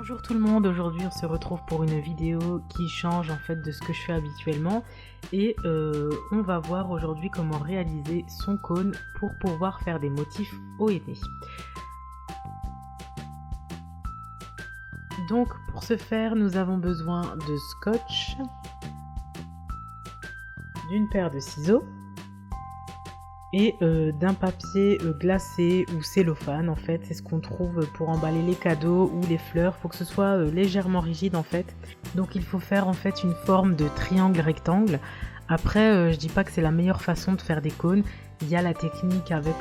Bonjour tout le monde, aujourd'hui on se retrouve pour une vidéo qui change en fait de ce que je fais habituellement et on va voir aujourd'hui comment réaliser son cône pour pouvoir faire des motifs au henné. Donc pour ce faire nous avons besoin de scotch, d'une paire de ciseaux et d'un papier glacé ou cellophane. En fait c'est ce qu'on trouve pour emballer les cadeaux ou les fleurs. Il faut que ce soit légèrement rigide en fait, donc il faut faire en fait une forme de triangle rectangle. Après je dis pas que c'est la meilleure façon de faire des cônes, il y a la technique avec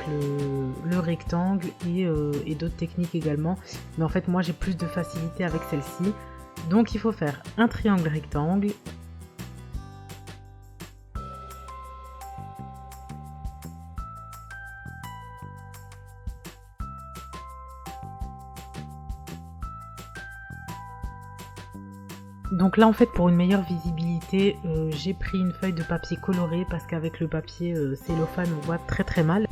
le rectangle et d'autres techniques également, mais en fait moi j'ai plus de facilité avec celle-ci. Donc il faut faire un triangle rectangle. Donc là en fait pour une meilleure visibilité j'ai pris une feuille de papier coloré parce qu'avec le papier cellophane on voit très mal.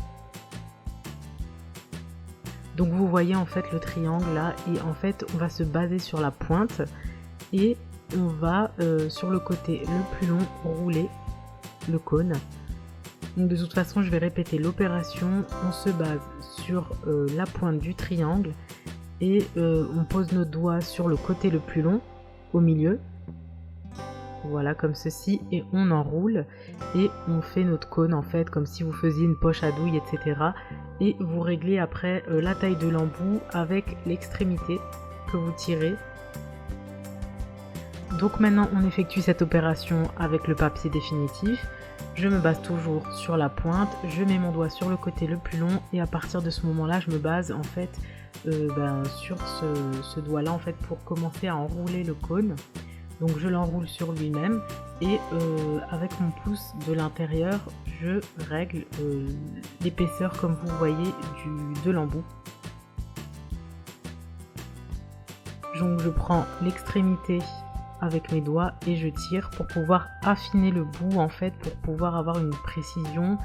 Donc vous voyez en fait le triangle là, et en fait on va se baser sur la pointe et on va sur le côté le plus long rouler le cône. Donc de toute façon je vais répéter l'opération, on se base sur la pointe du triangle et on pose nos doigts sur le côté le plus long au milieu, voilà comme ceci, et on enroule et on fait notre cône en fait comme si vous faisiez une poche à douille, etc. Et vous réglez après la taille de l'embout avec l'extrémité que vous tirez. Donc maintenant on effectue cette opération avec le papier définitif. Je me base toujours sur la pointe, je mets mon doigt sur le côté le plus long et à partir de ce moment là je me base en fait sur ce doigt là en fait pour commencer à enrouler le cône. Donc je l'enroule sur lui-même et avec mon pouce de l'intérieur je règle l'épaisseur comme vous voyez de l'embout. Donc je prends l'extrémité avec mes doigts et je tire pour pouvoir affiner le bout en fait, pour pouvoir avoir une précision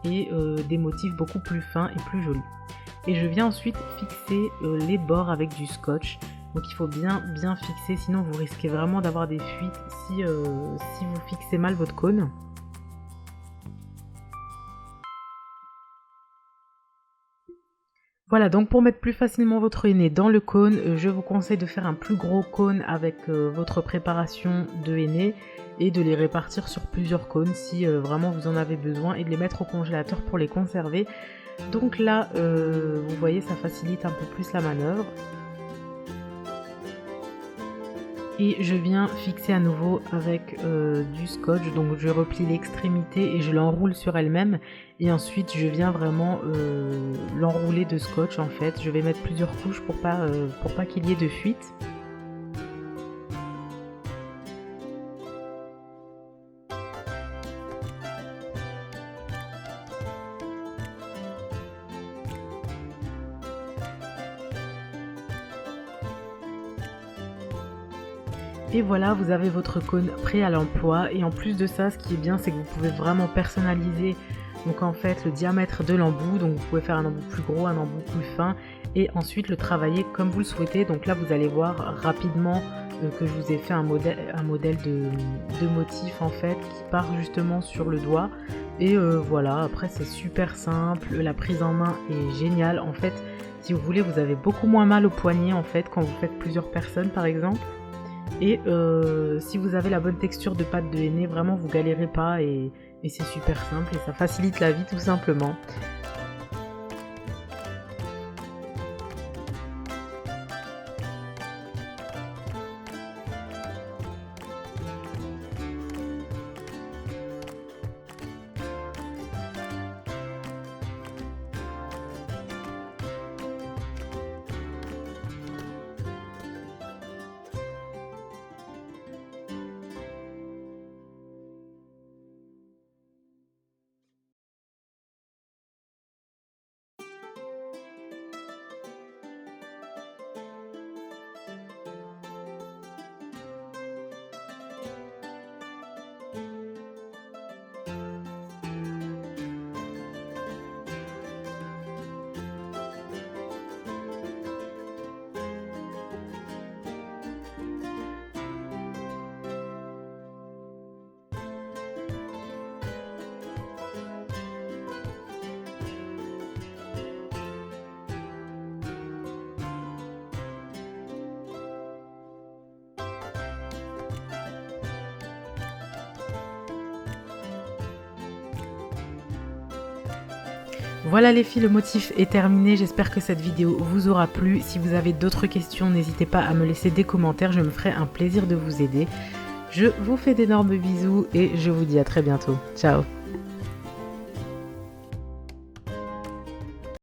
et des motifs beaucoup plus fins et plus jolis. Et je viens ensuite fixer les bords avec du scotch. Donc il faut bien fixer, sinon vous risquez vraiment d'avoir des fuites si vous fixez mal votre cône. Voilà, donc pour mettre plus facilement votre henné dans le cône, je vous conseille de faire un plus gros cône avec votre préparation de henné et de les répartir sur plusieurs cônes si vraiment vous en avez besoin, et de les mettre au congélateur pour les conserver. Donc là, vous voyez, ça facilite un peu plus la manœuvre. Et je viens fixer à nouveau avec du scotch, donc je replie l'extrémité et je l'enroule sur elle-même, et ensuite je viens vraiment l'enrouler de scotch en fait. Je vais mettre plusieurs couches pour pas qu'il y ait de fuite. Et voilà, vous avez votre cône prêt à l'emploi. Et en plus de ça, ce qui est bien, c'est que vous pouvez vraiment personnaliser donc en fait le diamètre de l'embout. Donc vous pouvez faire un embout plus gros, un embout plus fin, et ensuite le travailler comme vous le souhaitez. Donc là vous allez voir rapidement que je vous ai fait un modèle de motif en fait qui part justement sur le doigt. Et voilà, après c'est super simple, la prise en main est géniale. En fait, si vous voulez, vous avez beaucoup moins mal au poignet en fait quand vous faites plusieurs personnes par exemple. Et si vous avez la bonne texture de pâte de henné, vraiment vous galérez pas, et c'est super simple et ça facilite la vie tout simplement. Voilà les filles, le motif est terminé, j'espère que cette vidéo vous aura plu. Si vous avez d'autres questions, n'hésitez pas à me laisser des commentaires, je me ferai un plaisir de vous aider. Je vous fais d'énormes bisous et je vous dis à très bientôt. Ciao!